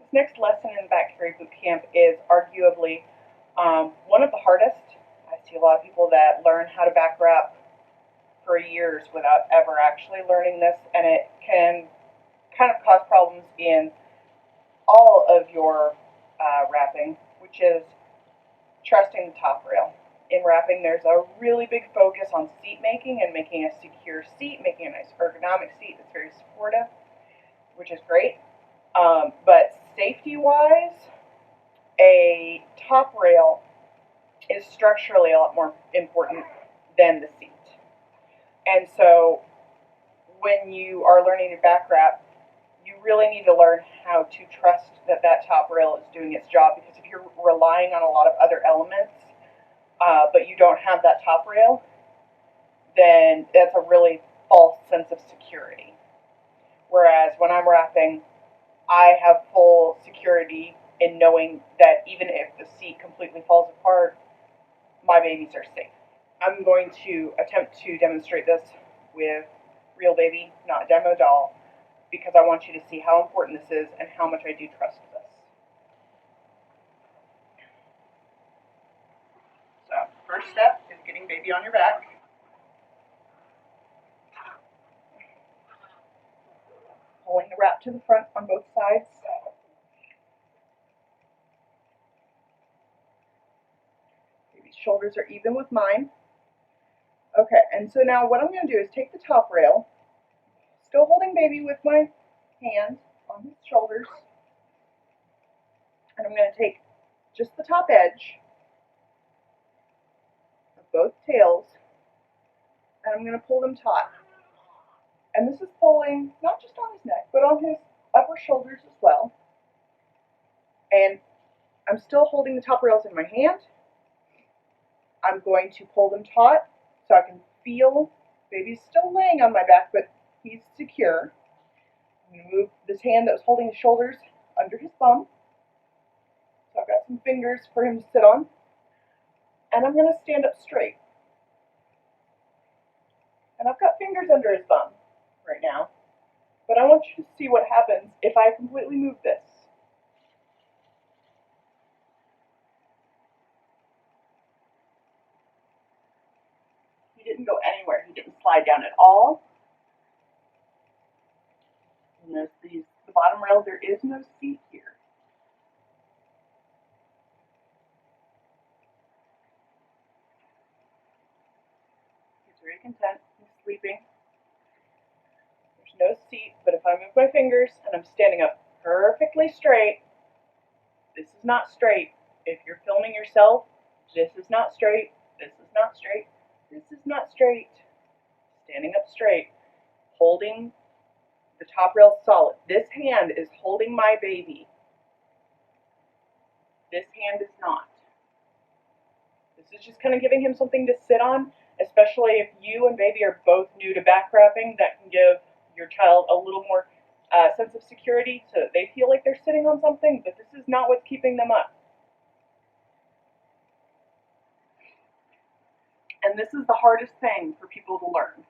This next lesson in the Bacteria Boot Camp is arguably one of the hardest. I see a lot of people that learn how to back wrap for years without ever actually learning this, and it can kind of cause problems in all of your wrapping, which is trusting the top rail. In wrapping, there's a really big focus on seat making and making a secure seat, making a nice ergonomic seat that's very supportive, which is great. But safety-wise, a top rail is structurally a lot more important than the seat. And so when you are learning to back wrap, you really need to learn how to trust that that top rail is doing its job, because if you're relying on a lot of other elements, but you don't have that top rail, then that's a really false sense of security. Whereas when I'm wrapping, I have full security in knowing that even if the seat completely falls apart, my babies are safe. I'm going to attempt to demonstrate this with real baby, not demo doll, because I want you to see how important this is and how much I do trust this. So, first step is getting baby on your back. Pulling the wrap to the front on both sides. Baby's shoulders are even with mine. Okay, and so now what I'm going to do is take the top rail, still holding baby with my hand on his shoulders, and I'm going to take just the top edge of both tails, and I'm going to pull them taut. And this is pulling not just on his neck, but on his upper shoulders as well. And I'm still holding the top rails in my hand. I'm going to pull them taut so I can feel baby's still laying on my back, but he's secure. I'm going to move this hand that was holding his shoulders under his bum. So I've got some fingers for him to sit on. And I'm going to stand up straight. And I've got fingers under his bum right now. But I want you to see what happens if I completely move this. He didn't go anywhere. He didn't slide down at all. And there's the bottom rail. There is no seat here. He's very content. He's sleeping. There's no seat, but if I move my fingers and I'm standing up perfectly straight, this is not straight. If you're filming yourself, this is not straight. This is not straight. This is not straight. Standing up straight, holding the top rail solid. This hand is holding my baby. This hand is not. This is just kind of giving him something to sit on, especially if you and baby are both new to back wrapping. That can give your child a little more sense of security so that they feel like they're sitting on something, but this is not what's keeping them up. And this is the hardest thing for people to learn.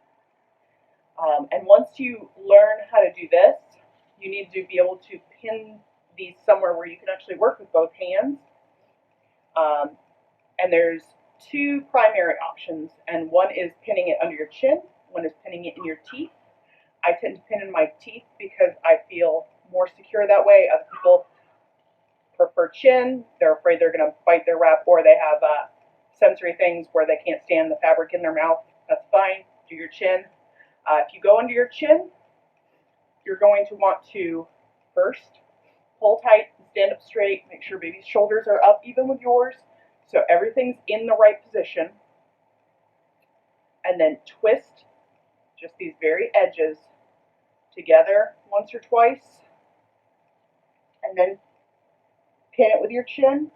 And once you learn how to do this, you need to be able to pin these somewhere where you can actually work with both hands. And there's two primary options, and one is pinning it under your chin, one is pinning it in your teeth. I tend to pin in my teeth because I feel more secure that way. Other people prefer chin. They're afraid they're going to bite their wrap, or they have sensory things where they can't stand the fabric in their mouth. That's fine. Do your chin. If you go under your chin, you're going to want to first pull tight and stand up straight. Make sure baby's shoulders are up even with yours, so everything's in the right position. And then twist just these very edges together once or twice, and then pin it with your chin.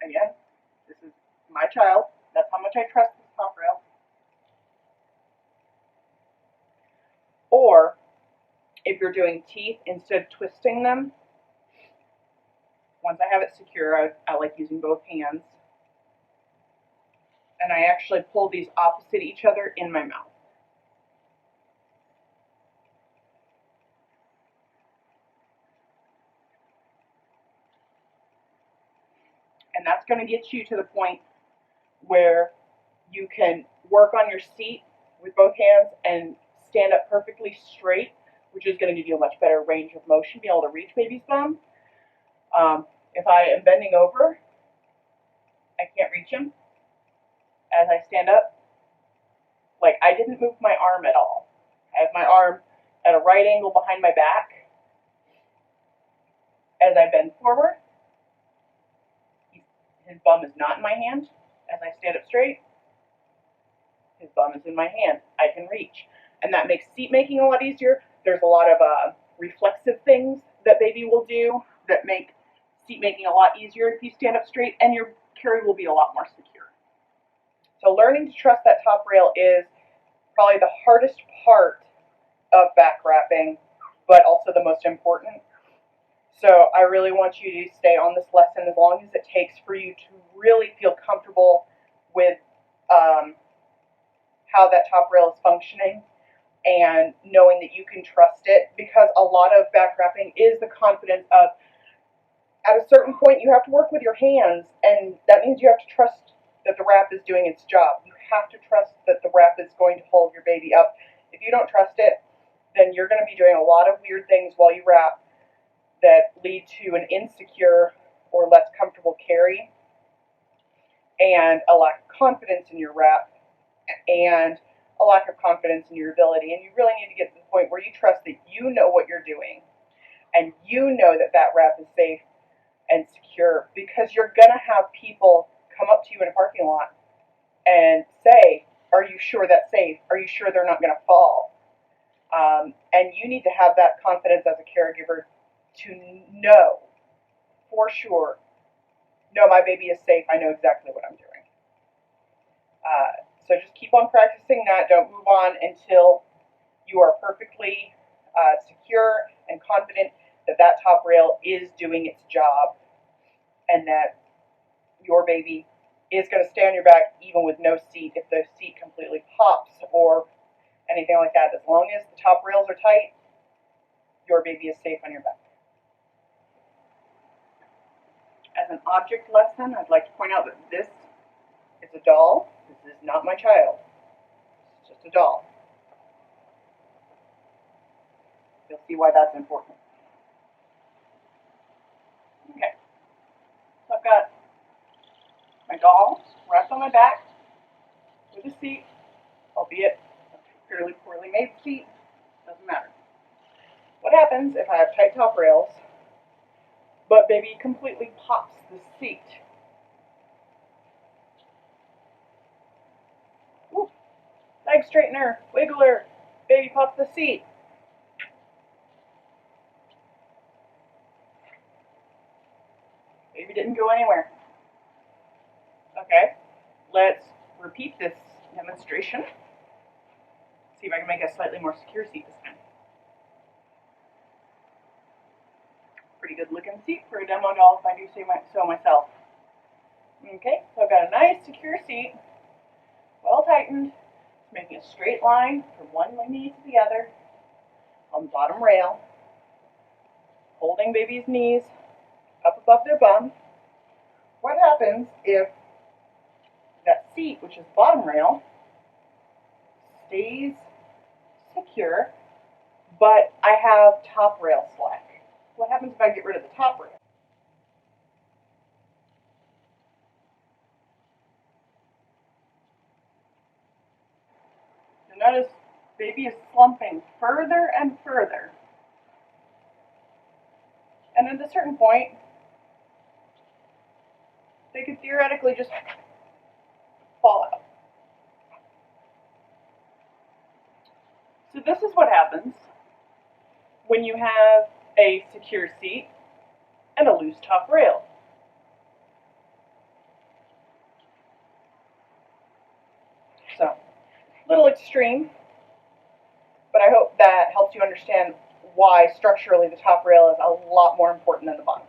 Again, this is my child. That's how much I trust this top rail. Or, if you're doing teeth, instead of twisting them, once I have it secure, I like using both hands. And I actually pull these opposite each other in my mouth. And that's going to get you to the point where you can work on your seat with both hands and stand up perfectly straight, which is going to give you a much better range of motion, be able to reach baby's bum. If I am bending over, I can't reach him. As I stand up, like I didn't move my arm at all. I have my arm at a right angle behind my back. As I bend forward, his bum is not in my hand. As I stand up straight, his bum is in my hand. I can reach. And that makes seat making a lot easier. There's a lot of reflexive things that baby will do that make seat making a lot easier if you stand up straight, and your carry will be a lot more secure. So learning to trust that top rail is probably the hardest part of back wrapping, but also the most important. So I really want you to stay on this lesson as long as it takes for you to really feel comfortable with how that top rail is functioning and knowing that you can trust it, because a lot of back wrapping is the confidence of, at a certain point you have to work with your hands, and that means you have to trust that the wrap is doing its job. You have to trust that the wrap is going to hold your baby up. If you don't trust it, then you're going to be doing a lot of weird things while you wrap that lead to an insecure or less comfortable carry, and a lack of confidence in your wrap, and a lack of confidence in your ability. And you really need to get to the point where you trust that you know what you're doing, and you know that that wrap is safe and secure, because you're going to have people come up to you in a parking lot and say, are you sure that's safe? Are you sure they're not going to fall? And you need to have that confidence as a caregiver to know for sure, no, my baby is safe. I know exactly what I'm doing. So just keep on practicing that. Don't move on until you are perfectly secure and confident that that top rail is doing its job, and that your baby is going to stay on your back even with no seat if the seat completely pops or anything like that. As long as the top rails are tight, your baby is safe on your back. As an object lesson, I'd like to point out that this is a doll. This is not my child. It's just a doll. You'll see why that's important. Okay. So I've got my doll wrapped on my back with a seat, albeit a fairly poorly made seat. Doesn't matter. What happens if I have tight top rails, but baby completely pops the seat? Woo. Leg straightener, wiggler, baby pops the seat. Baby didn't go anywhere. Okay, let's repeat this demonstration. See if I can make a slightly more secure seat this time. Pretty good looking seat for a demo doll, if I do say so myself. Okay, so I've got a nice secure seat, well tightened, making a straight line from one knee to the other on the bottom rail, holding baby's knees up above their bum. What happens if that seat, which is bottom rail, stays secure, but I have top rail slack? What happens if I get rid of the top rail? So notice baby is slumping further and further. And at a certain point, they could theoretically just fall out. So this is what happens when you have a secure seat and a loose top rail. So, a little extreme, but I hope that helps you understand why structurally the top rail is a lot more important than the bottom.